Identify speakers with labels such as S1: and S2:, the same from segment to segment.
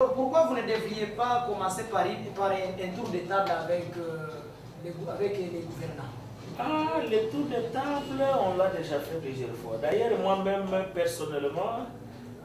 S1: Pourquoi vous ne devriez pas commencer par un tour de table avec les gouvernants?
S2: Ah, le tour de table, on l'a déjà fait plusieurs fois. D'ailleurs, moi-même, personnellement,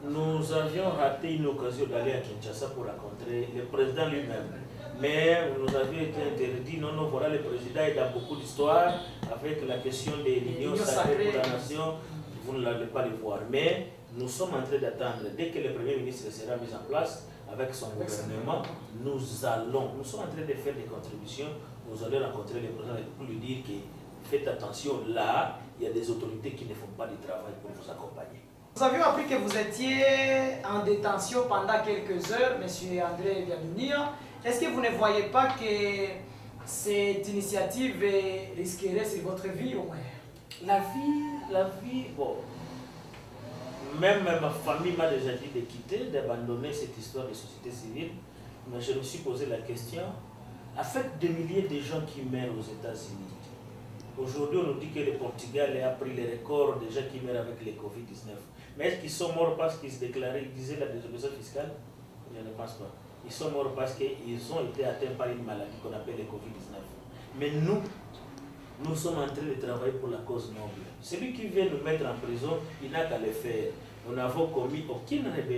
S2: nous avions raté une occasion d'aller à Kinshasa pour rencontrer le président lui-même. Mais nous avions été interdits. Non, non, voilà, le président est dans beaucoup d'histoires avec la question de l'union sacrée pour la nation. Vous ne l'allez pas le voir. Mais nous sommes en train d'attendre. Dès que le Premier ministre sera mis en place avec son gouvernement, nous sommes en train de faire des contributions. Nous allons rencontrer le président pour lui dire que faites attention, là, il y a des autorités qui ne font pas du travail pour vous accompagner.
S1: Nous avions appris que vous étiez en détention pendant quelques heures, M. André Biadounia. Est-ce que vous ne voyez pas que cette initiative risquerait sur votre vie au moins?
S2: La vie, bon. Même ma famille m'a déjà dit de quitter, d'abandonner cette histoire de société civile. Mais je me suis posé la question, avec des milliers de gens qui meurent aux États-Unis, aujourd'hui, on nous dit que le Portugal a pris les records des gens qui meurent avec le Covid-19. Mais est-ce qu'ils sont morts parce qu'ils se déclaraient, ils disaient la désobéissance fiscale? Je ne pense pas. Ils sont morts parce qu'ils ont été atteints par une maladie qu'on appelle le Covid-19. Mais nous sommes en train de travailler pour la cause noble. Celui qui veut nous mettre en prison, il n'a qu'à le faire. Nous n'avons commis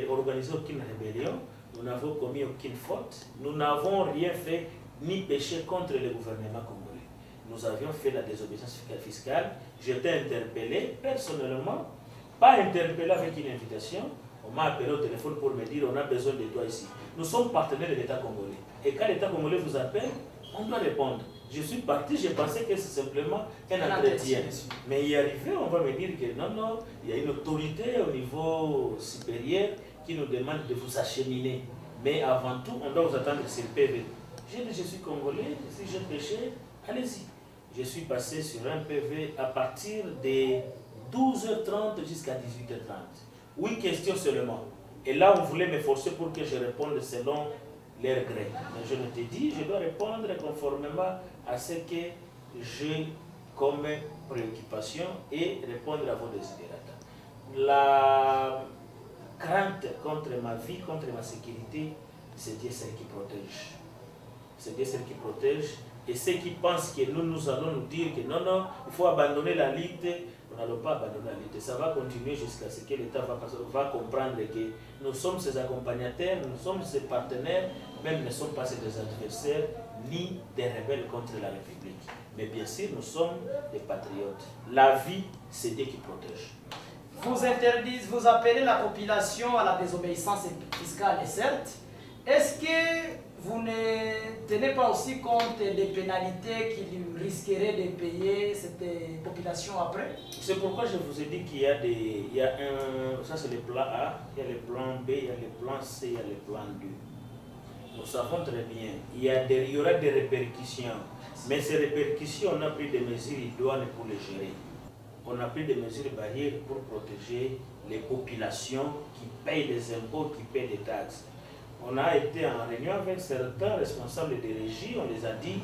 S2: organisé aucune rébellion, nous n'avons commis aucune faute, nous n'avons rien fait ni péché contre le gouvernement congolais. Nous avions fait la désobéissance fiscale. J'étais interpellé personnellement, pas interpellé avec une invitation. On m'a appelé au téléphone pour me dire on a besoin de toi ici. Nous sommes partenaires de l'État congolais. Et quand l'État congolais vous appelle, on doit répondre. Je suis parti, j'ai pensé que c'est simplement un entretien. Mais y arrivé, on va me dire que non, non, il y a une autorité au niveau supérieur qui nous demande de vous acheminer. Mais avant tout, on doit vous attendre sur le PV. J'ai dit je suis congolais, si j'ai péché, allez-y. Je suis passé sur un PV à partir de 12h30 jusqu'à 18h30. 8 questions seulement. Et là, on voulait me forcer pour que je réponde selon leur gré. Mais je me t'ai dit, je dois répondre conformément à ce que j'ai comme préoccupation et répondre à vos desiderata. La crainte contre ma vie, contre ma sécurité, c'est Dieu seul qui protège. C'est Dieu seul qui protège. Et ceux qui pensent que nous allons nous dire que non, non, il faut abandonner la lutte, nous n'allons pas abandonner la lutte. Ça va continuer jusqu'à ce que l'État va comprendre que nous sommes ses accompagnateurs, nous sommes ses partenaires, même ne sommes pas ses adversaires, ni des rebelles contre la République. Mais bien sûr, nous sommes des patriotes. La vie, c'est Dieu qui protège.
S1: Vous interdisez, vous appelez la population à la désobéissance fiscale, certes. Est-ce que vous ne tenez pas aussi compte des pénalités qu'il risquerait de payer cette population après?
S2: C'est pourquoi je vous ai dit qu'il y a un, ça c'est le plan A, il y a le plan B, il y a le plan C, il y a le plan 2. Nous savons très bien, il y aura des répercussions, mais ces répercussions, on a pris des mesures idoines pour les gérer. On a pris des mesures barrières pour protéger les populations qui payent des impôts, qui payent des taxes. On a été en réunion avec certains responsables des régies, on les a dit,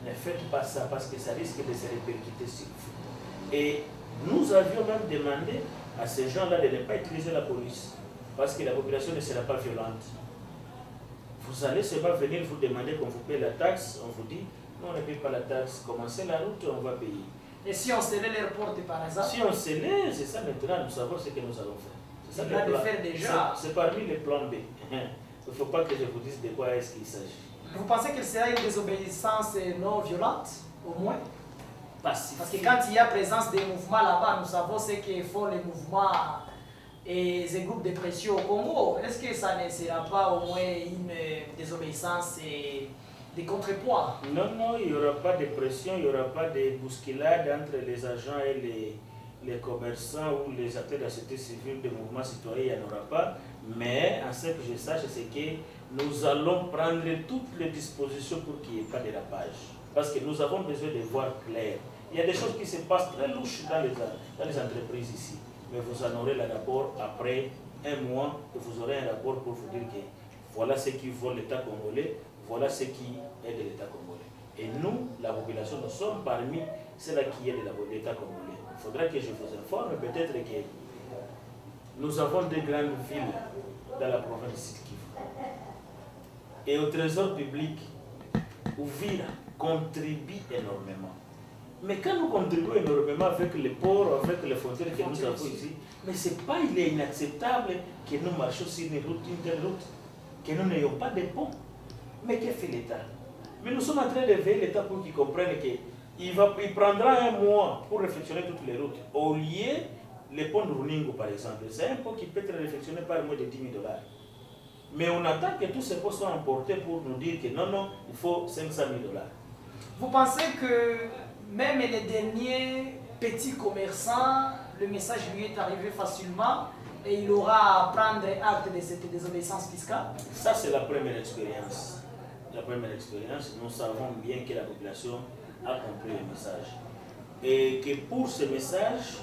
S2: ne faites pas ça parce que ça risque de se répercuter sur vous. Et nous avions même demandé à ces gens-là de ne pas utiliser la police parce que la population ne sera pas violente. Vous allez seulement venir vous demander qu'on vous paye la taxe, on vous dit, non, on ne paye pas la taxe, commencez la route, on va payer.
S1: Et si on scellait les portes par exemple?
S2: Si on scellait, c'est ça maintenant, nous savons ce que nous allons faire. C'est ça le plan. C'est parmi les plans B. Il ne faut pas que je vous dise de quoi est-ce qu'il s'agit.
S1: Vous pensez qu'il sera une désobéissance non violente, au moins?
S2: Pacifique.
S1: Parce que quand il y a présence des mouvements là-bas, nous savons ce que font les mouvements et les groupes de pression au Congo. Est-ce que ça ne sera pas au moins une désobéissance et des contrepoids?
S2: Non, non, il n'y aura pas de pression, il n'y aura pas de bousculade entre les agents et les commerçants ou les acteurs de la société civile, des mouvements citoyens, il n'y en aura pas. Mais en ce que je sache, c'est que nous allons prendre toutes les dispositions pour qu'il n'y ait pas de dérapage. Parce que nous avons besoin de voir clair. Il y a des choses qui se passent très louches dans les entreprises ici. Mais vous en aurez le rapport après un mois, et vous aurez un rapport pour vous dire que voilà ce qui vole l'État congolais, voilà ce qui est de l'État congolais. Et nous, la population, nous sommes parmi ceux-là qui est de l'État congolais. Il faudra que je vous informe, peut-être que nous avons des grandes villes dans la province de Sud Kivu. et au trésor public, Uvira contribue énormément. Mais quand nous contribuons énormément avec les ports, avec les frontières que nous avons ici, mais c'est pas, il est inacceptable que nous marchions sur une telle route, que nous n'ayons pas de pont. Mais que fait l'État? Mais nous sommes en train de veiller l'État pour qu'il comprenne qu'il prendra un mois pour réfectionner toutes les routes. Au lieu, le pont de Runingo par exemple, c'est un pont qui peut être réfectionné par moins de 10 000 $. Mais on attend que tous ces ponts soient emportés pour nous dire que non, non, il faut 500 000 $.
S1: Vous pensez que même les derniers petits commerçants, le message lui est arrivé facilement et il aura à prendre acte de cette désobéissance fiscale?
S2: Ça, c'est la première expérience. La première expérience, nous savons bien que la population a compris le message. Et que pour ce message,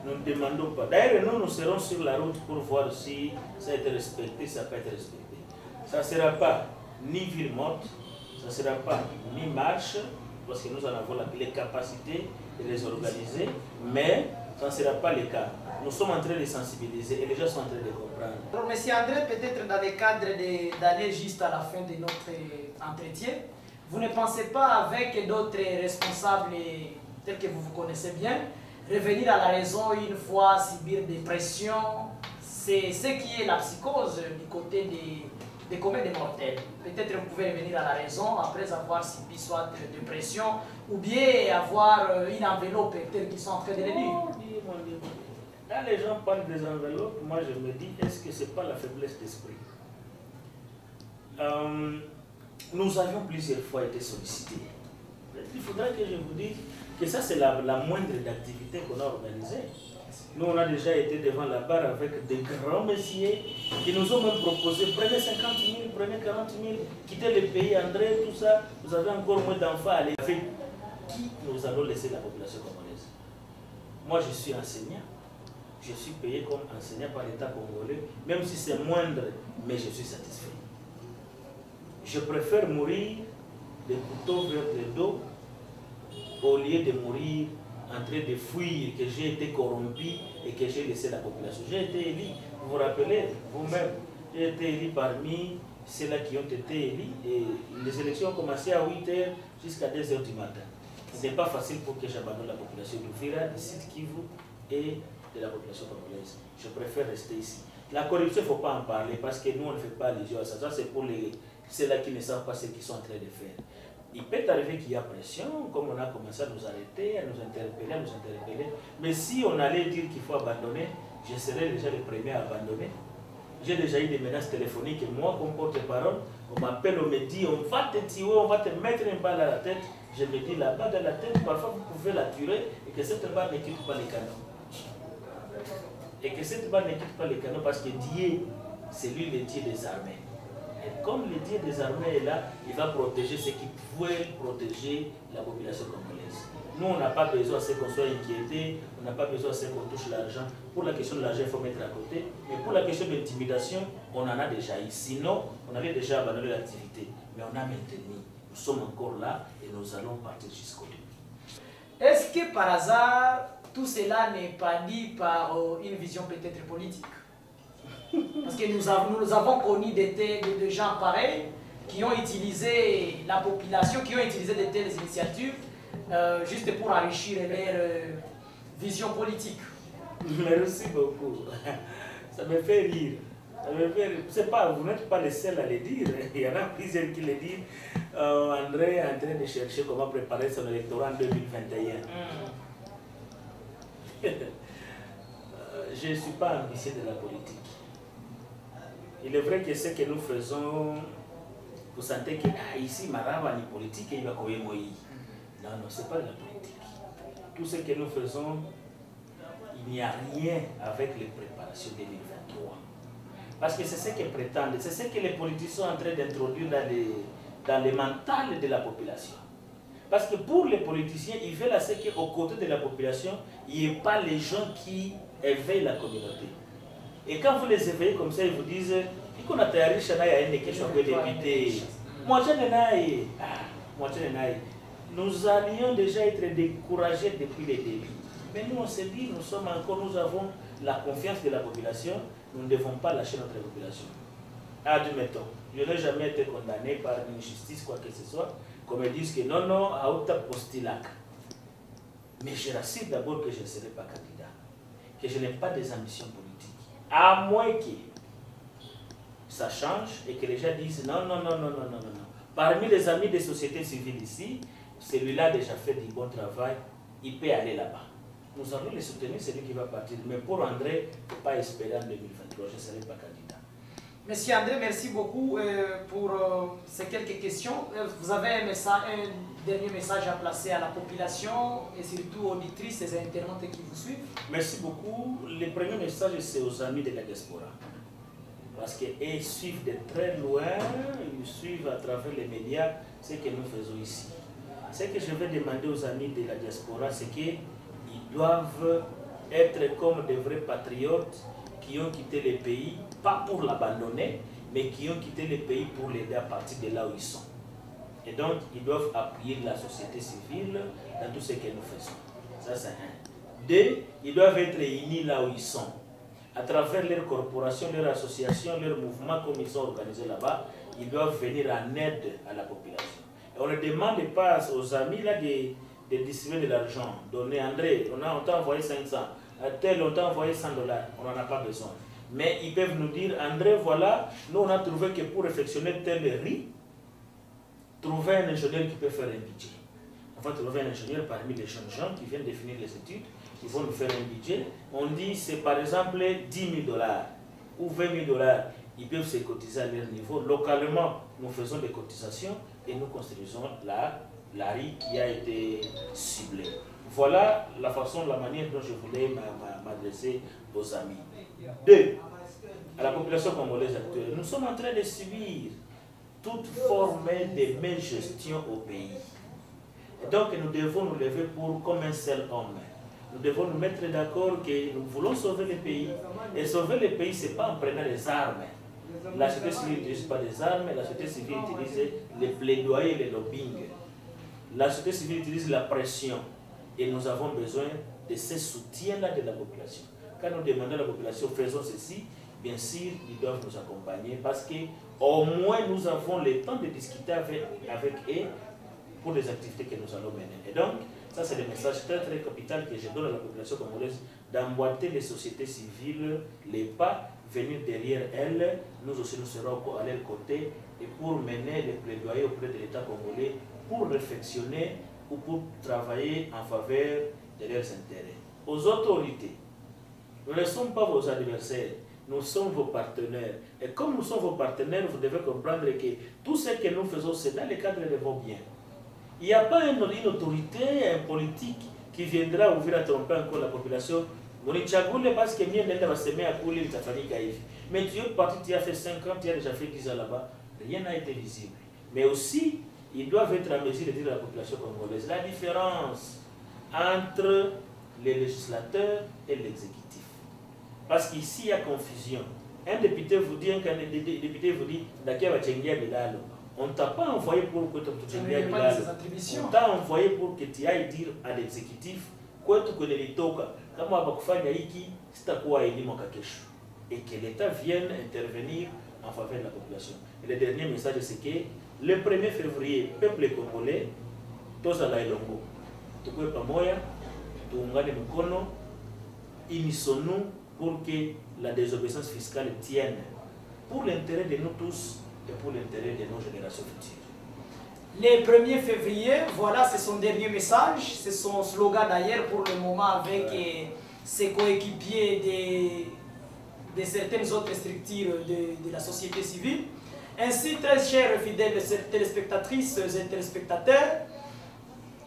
S2: nous ne demandons pas. D'ailleurs, nous serons sur la route pour voir si ça a été respecté, si ça n'a pas été respecté. Ça ne sera pas ni ville morte, ça ne sera pas ni marche, parce que nous en avons les capacités de les organiser, mais ça ne sera pas le cas. Nous sommes en train de sensibiliser et les gens sont en train de comprendre.
S1: Alors, M. André, peut-être dans le cadre d'aller juste à la fin de notre entretien, vous ne pensez pas avec d'autres responsables tels que vous vous connaissez bien, revenir à la raison une fois subir des pressions, c'est ce qui est la psychose du côté des communs des mortels. Peut-être vous pouvez revenir à la raison après avoir subi soit de pression ou bien avoir une enveloppe telle qu'ils sont en train de le dire.
S2: Quand les gens parlent des enveloppes, moi je me dis, est-ce que ce n'est pas la faiblesse d'esprit? Nous avions plusieurs fois été sollicités. Il faudrait que je vous dise que ça c'est la moindre d'activité qu'on a organisée. Nous on a déjà été devant la barre avec des grands messieurs qui nous ont même proposé, prenez 50 000, prenez 40 000, quittez le pays, André, tout ça, vous avez encore moins d'enfants à aller. Avec qui nous allons laisser la population congolaise? Moi je suis enseignant. Je suis payé comme enseignant par l'État congolais, même si c'est moindre, mais je suis satisfait. Je préfère mourir de couteau vers le dos au lieu de mourir en train de fuir que j'ai été corrompu et que j'ai laissé la population. J'ai été élu, vous vous rappelez vous-même, j'ai été élu parmi ceux-là qui ont été élus et les élections ont commencé à 8 h jusqu'à 2 h du matin. Ce n'est pas facile pour que j'abandonne la population d'Uvira, du Sud Kivu et de la population congolaise. Je préfère rester ici. La corruption, il ne faut pas en parler parce que nous, on ne fait pas allusion à ça. Ça, c'est pour ceux-là qui ne savent pas ce qu'ils sont en train de faire. Il peut arriver qu'il y a pression, comme on a commencé à nous arrêter, à nous interpeller. Mais si on allait dire qu'il faut abandonner, je serais déjà le premier à abandonner. J'ai déjà eu des menaces téléphoniques et moi, comme porte-parole, on m'appelle, on me dit, on va te tuer, on va te mettre une balle à la tête. Je me dis, la balle à la tête, parfois vous pouvez la tuer et que cette balle ne quitte pas les canons. Et que cette balle ne quitte pas les canons parce que Dieu, c'est lui le Dieu des armées. Et comme le Dieu des armées est là, il va protéger ce qui pouvait protéger la population congolaise. Nous, on n'a pas besoin à ce qu'on soit inquiété, on n'a pas besoin à ce qu'on touche l'argent. Pour la question de l'argent, il faut mettre à côté. Mais pour la question de l'intimidation, on en a déjà eu. Sinon, on avait déjà abandonné l'activité. Mais on a maintenu. Nous sommes encore là et nous allons partir jusqu'au bout.
S1: Est-ce que par hasard, tout cela n'est pas dit par une vision peut-être politique? Parce que nous avons connu des gens pareils qui ont utilisé la population, qui ont utilisé de telles initiatives juste pour enrichir leur vision politique.
S2: Merci beaucoup. Ça me fait rire. Vous n'êtes pas les seuls à le dire. Il y en a plusieurs qui le disent. André est en train de chercher comment préparer son électorat en 2021. Je ne suis pas ambitieux de la politique. Il est vrai que ce que nous faisons, vous sentez que ici, Marava ni politique, il va courir moi. Non, non, ce n'est pas de la politique. Tout ce que nous faisons, il n'y a rien avec les préparations 2023. Parce que c'est ce qu'ils prétendent, c'est ce que les politiciens sont en train d'introduire dans les mentales de la population. Parce que pour les politiciens, ils veulent à ce qu'aux côtés de la population, il n'y ait pas les gens qui éveillent la communauté. Et quand vous les éveillez comme ça, ils vous disent qu'on a tayarisha na yaende kesho kwa député. Nous allions déjà être découragés depuis le début. Mais nous, on s'est dit, nous avons la confiance de la population, nous ne devons pas lâcher notre population. Admettons, Je n'ai jamais été condamné par une justice, quoi que ce soit, qu'on me dise que non, non, à Outa Postilac. Mais je rassure d'abord que je ne serai pas candidat, que je n'ai pas des ambitions politiques. À moins que ça change et que les gens disent non, non, non, non, non, non, non. Parmi les amis des sociétés civiles ici, celui-là a déjà fait du bon travail, il peut aller là-bas. Nous allons les soutenir, c'est lui qui va partir. Mais pour André, il ne faut pas espérer en 2023, je ne serai pas candidat.
S1: Monsieur André, merci beaucoup pour ces quelques questions. Vous avez un dernier message à placer à la population et surtout aux auditrices et internautes qui vous suivent.
S2: Merci beaucoup. Le premier message, c'est aux amis de la diaspora. Parce qu'ils suivent de très loin, ils suivent à travers les médias ce que nous faisons ici. Ce que je vais demander aux amis de la diaspora, c'est qu'ils doivent être comme des vrais patriotes qui ont quitté le pays, pas pour l'abandonner, mais qui ont quitté le pays pour l'aider à partir de là où ils sont. Et donc, ils doivent appuyer la société civile dans tout ce que nous faisons. Ça, c'est un. Deux, ils doivent être unis là où ils sont. À travers leurs corporations, leurs associations, leurs mouvements, comme ils sont organisés là-bas, ils doivent venir en aide à la population. Et on ne demande pas aux amis là de distribuer de l'argent. Donner, André, on t'a envoyé 500. À tel, on t'a envoyé 100 $. On n'en a pas besoin. Mais ils peuvent nous dire, André, voilà, nous on a trouvé que pour réfectionner tel riz, trouver un ingénieur qui peut faire un budget. On va trouver un ingénieur parmi les jeunes gens qui viennent de finir les études, qui vont nous faire un budget. On dit c'est par exemple 10 000 $ ou 20 000 $. Ils peuvent se cotiser à leur niveau. Localement, nous faisons des cotisations et nous construisons la riz qui a été ciblée. Voilà la façon, la manière dont je voulais m'adresser aux amis. Deux, à la population congolaise actuelle, nous sommes en train de subir toute forme de malgestion au pays. Et donc nous devons nous lever comme un seul homme. Nous devons nous mettre d'accord que nous voulons sauver le pays. Et sauver le pays, ce n'est pas en prenant des armes. La société civile n'utilise pas des armes, la société civile utilise les plaidoyers et les lobbying. La société civile utilise la pression. Et nous avons besoin de ce soutien-là de la population. Quand nous demandons à la population, faisons ceci, bien sûr, ils doivent nous accompagner parce qu'au moins nous avons le temps de discuter avec eux pour les activités que nous allons mener. Et donc, ça c'est le message très très capital que je donne à la population congolaise, d'emboîter les sociétés civiles, les pas, venir derrière elles. Nous aussi nous serons à leur côté et pour mener les plaidoyers auprès de l'État congolais pour réflexionner ou pour travailler en faveur de leurs intérêts. Aux autorités, nous ne sommes pas vos adversaires, nous sommes vos partenaires. Et comme nous sommes vos partenaires, vous devez comprendre que tout ce que nous faisons, c'est dans le cadre de vos biens. Il n'y a pas une autorité, un politique qui viendra ouvrir à tromper encore la population. Mais tu es parti, tu as fait 5 ans, tu as déjà fait 10 ans là-bas, rien n'a été visible. Mais aussi, ils doivent être en mesure de dire à la population congolaise la différence entre les législateurs et l'exécutif. Parce qu'ici, il y a confusion. Un député vous dit, on ne t'a pas envoyé pour que tu on t'a envoyé pour que tu ailles dire à l'exécutif et que l'État vienne intervenir en faveur de la population. Et le dernier message, c'est que le 1er février, peuple congolais, tous à la Elongo, tout le monde, tout le monde, unissons-nous pour que la désobéissance fiscale tienne pour l'intérêt de nous tous et pour l'intérêt de nos générations futures.
S1: Le 1er février, voilà, c'est son dernier message, c'est son slogan d'ailleurs pour le moment avec ses coéquipiers de certaines autres structures de la société civile. Ainsi, très chers fidèles téléspectatrices et téléspectateurs,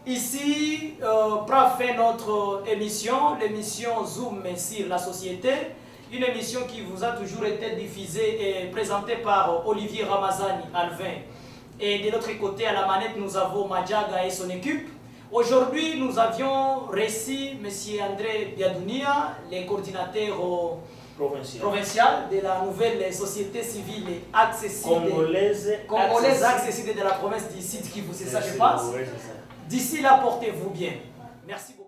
S1: ici prend fin notre émission, l'émission Zoom sur la société, une émission qui vous a toujours été diffusée et présentée par Olivier Ramazani Alvin. Et de l'autre côté, à la manette, nous avons Madjaga et son équipe. Aujourd'hui, nous avions reçu M. André Biadounia, le coordinateur provincial de la nouvelle société civile accessible congolaise accessible de la province du Sud Kivu, c'est ça je pense. D'ici là, portez-vous bien. Merci beaucoup.